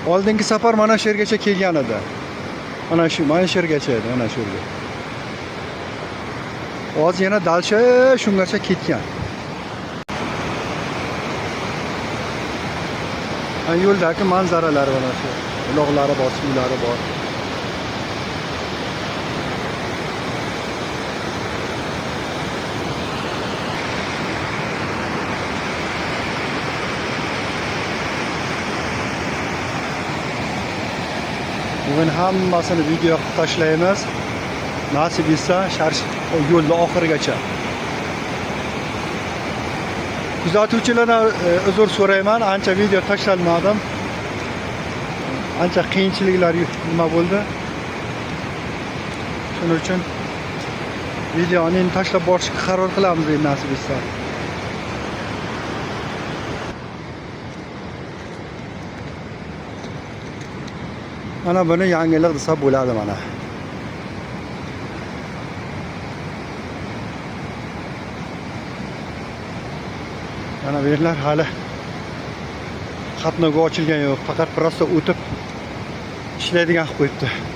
Oldingi safar mana shu yergacha kelgan edi. Mana shu yergacha edi, mana shu yerga. Hozir yana dalsha shungacha ketgan. Yo'ldagi manzaralar mana shu. Uloqlari bor, suvlari bor. Bugun hammasini video qilib tashlaymiz. Nasib etsa, yo'lda oxirigacha. Kuzatuvchilardan uzr so'rayman, ancha video tashlamadim. Ancha qiyinchiliklar nima bo'ldi. Shuning uchun videoni tashlab borishga qaror qilamiz endi nasib etsa. Mana buni yangilik desa bo'ladi mana. Mana bu yerlar hali qatnovga ochilgan yo'q, faqat prosta o'tib ishlaydigan qilib qo'yibdi.